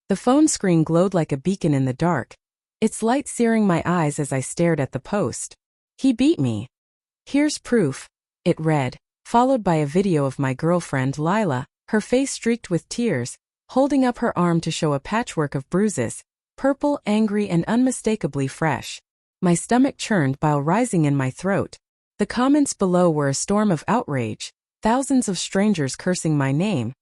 The phone screen glowed like a beacon in the dark, its light searing my eyes as I stared at the post. He beat me. Here's proof, it read, followed by a video of my girlfriend Lila, her face streaked with tears, holding up her arm to show a patchwork of bruises, purple, angry, and unmistakably fresh. My stomach churned, bile rising in my throat. The comments below were a storm of outrage, thousands of strangers cursing my name,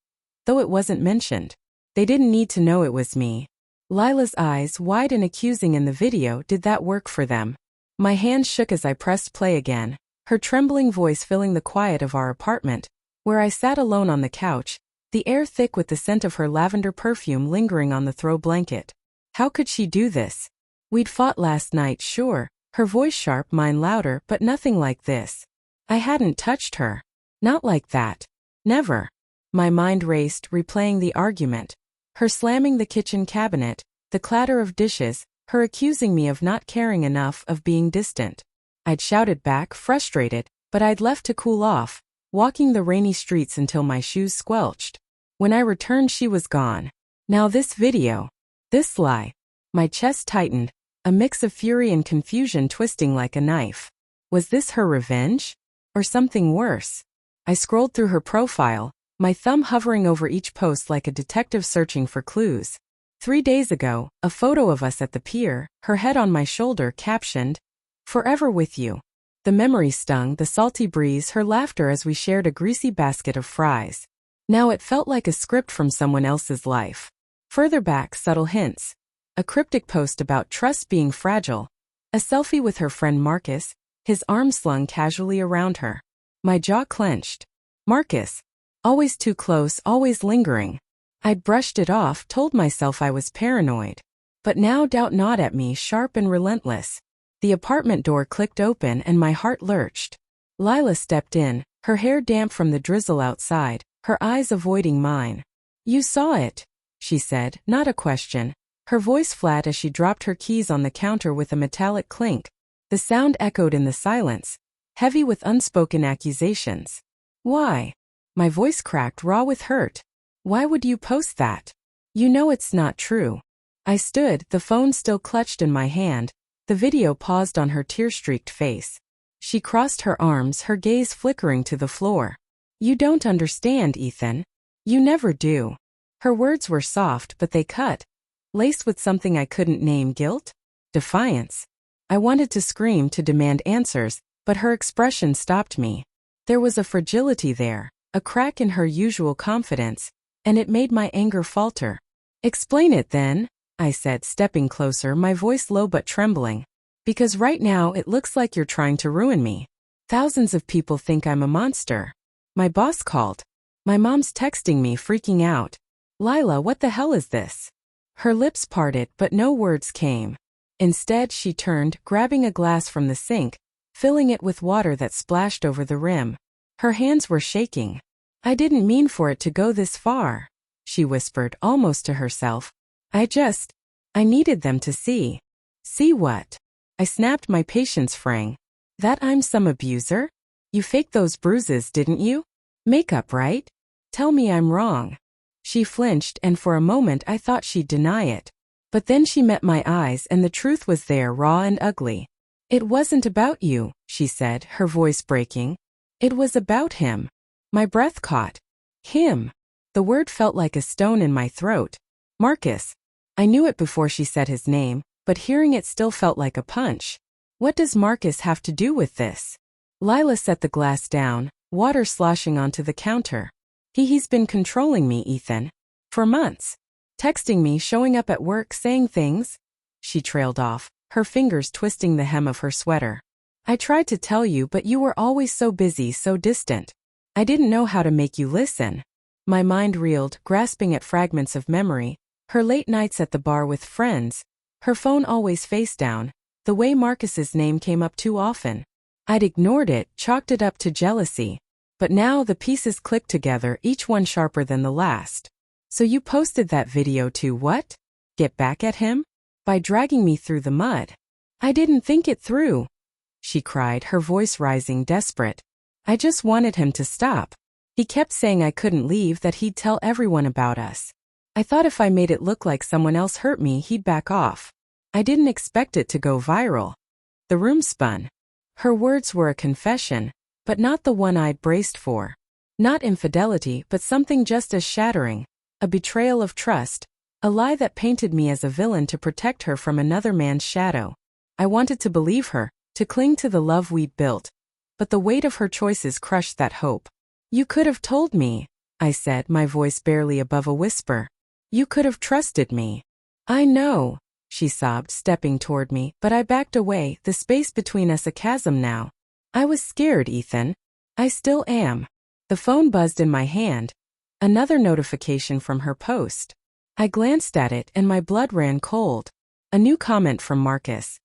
though it wasn't mentioned. They didn't need to know it was me. Lila's eyes, wide and accusing in the video, did that work for them? My hands shook as I pressed play again, her trembling voice filling the quiet of our apartment, where I sat alone on the couch, the air thick with the scent of her lavender perfume lingering on the throw blanket. How could she do this? We'd fought last night, sure, her voice sharp, mine louder, but nothing like this. I hadn't touched her. Not like that. Never. My mind raced, replaying the argument. Her slamming the kitchen cabinet, the clatter of dishes, her accusing me of not caring enough, of being distant. I'd shouted back, frustrated, but I'd left to cool off, walking the rainy streets until my shoes squelched. When I returned, she was gone. Now this video. This lie. My chest tightened, a mix of fury and confusion twisting like a knife. Was this her revenge? Or something worse? I scrolled through her profile, my thumb hovering over each post like a detective searching for clues. 3 days ago, a photo of us at the pier, her head on my shoulder, captioned, "Forever with you." The memory stung, the salty breeze, her laughter as we shared a greasy basket of fries. Now it felt like a script from someone else's life. Further back, subtle hints. A cryptic post about trust being fragile. A selfie with her friend Marcus, his arms slung casually around her. My jaw clenched. Marcus. Always too close, always lingering. I'd brushed it off, told myself I was paranoid. But now doubt gnawed at me, sharp and relentless. The apartment door clicked open and my heart lurched. Lila stepped in, her hair damp from the drizzle outside, her eyes avoiding mine. "You saw it," she said, not a question. Her voice flat as she dropped her keys on the counter with a metallic clink. The sound echoed in the silence, heavy with unspoken accusations. "Why?" My voice cracked, raw with hurt. "Why would you post that? You know it's not true." I stood, the phone still clutched in my hand. The video paused on her tear-streaked face. She crossed her arms, her gaze flickering to the floor. "You don't understand, Ethan. You never do." Her words were soft, but they cut. Laced with something I couldn't name, guilt? Defiance? I wanted to scream, to demand answers, but her expression stopped me. There was a fragility there, a crack in her usual confidence, and it made my anger falter. "Explain it then," I said, stepping closer, my voice low but trembling. "Because right now it looks like you're trying to ruin me. Thousands of people think I'm a monster. My boss called. My mom's texting me, freaking out. Lila, what the hell is this?" Her lips parted, but no words came. Instead, she turned, grabbing a glass from the sink, filling it with water that splashed over the rim. Her hands were shaking. "I didn't mean for it to go this far," she whispered, almost to herself. I needed them to see." "See what?" I snapped, my patience fraying. "That I'm some abuser? You faked those bruises, didn't you? Makeup, right? Tell me I'm wrong." She flinched, and for a moment I thought she'd deny it. But then she met my eyes, and the truth was there, raw and ugly. "It wasn't about you," she said, her voice breaking. "It was about him." My breath caught. Him. The word felt like a stone in my throat. Marcus. I knew it before she said his name, but hearing it still felt like a punch. What does Marcus have to do with this? Lila set the glass down, water sloshing onto the counter. He's been controlling me, Ethan. For months. Texting me, showing up at work, saying things. She trailed off, her fingers twisting the hem of her sweater. "I tried to tell you, but you were always so busy, so distant. I didn't know how to make you listen." My mind reeled, grasping at fragments of memory. Her late nights at the bar with friends. Her phone always face down. The way Marcus's name came up too often. I'd ignored it, chalked it up to jealousy. But now the pieces clicked together, each one sharper than the last. "So you posted that video to what? Get back at him? By dragging me through the mud?" "I didn't think it through," she cried, her voice rising, desperate. "I just wanted him to stop. He kept saying I couldn't leave, that he'd tell everyone about us. I thought if I made it look like someone else hurt me, he'd back off. I didn't expect it to go viral. The room spun. Her words were a confession, but not the one I'd braced for. Not infidelity, but something just as shattering. A betrayal of trust. A lie that painted me as a villain to protect her from another man's shadow. I wanted to believe her, to cling to the love we'd built. But the weight of her choices crushed that hope. You could have told me, I said, my voice barely above a whisper. You could have trusted me. I know, she sobbed, stepping toward me, but I backed away, the space between us a chasm now. I was scared, Ethan. I still am. The phone buzzed in my hand. Another notification from her post. I glanced at it and my blood ran cold. A new comment from Marcus.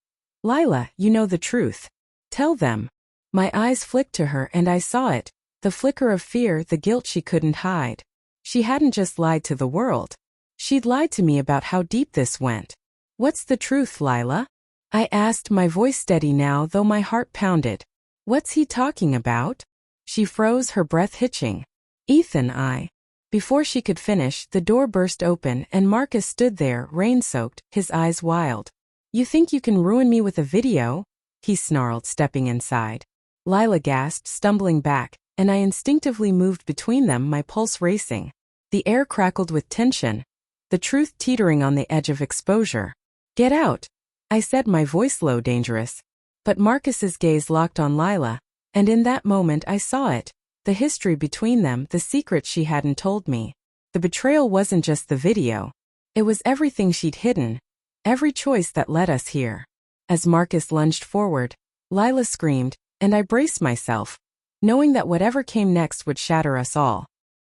Lila, you know the truth. Tell them. My eyes flicked to her and I saw it. The flicker of fear, the guilt she couldn't hide. She hadn't just lied to the world. She'd lied to me about how deep this went. What's the truth, Lila? I asked, my voice steady now though my heart pounded. What's he talking about? She froze, her breath hitching. Ethan, Before she could finish, the door burst open and Marcus stood there, rain-soaked, his eyes wild. You think you can ruin me with a video? He snarled, stepping inside. Lila gasped, stumbling back, and I instinctively moved between them, my pulse racing. The air crackled with tension. The truth teetering on the edge of exposure. Get out, I said, my voice low, dangerous. But Marcus's gaze locked on Lila, and in that moment I saw it. The history between them, the secrets she hadn't told me. The betrayal wasn't just the video. It was everything she'd hidden. Every choice that led us here. As Marcus lunged forward, Lila screamed, and I braced myself, knowing that whatever came next would shatter us all.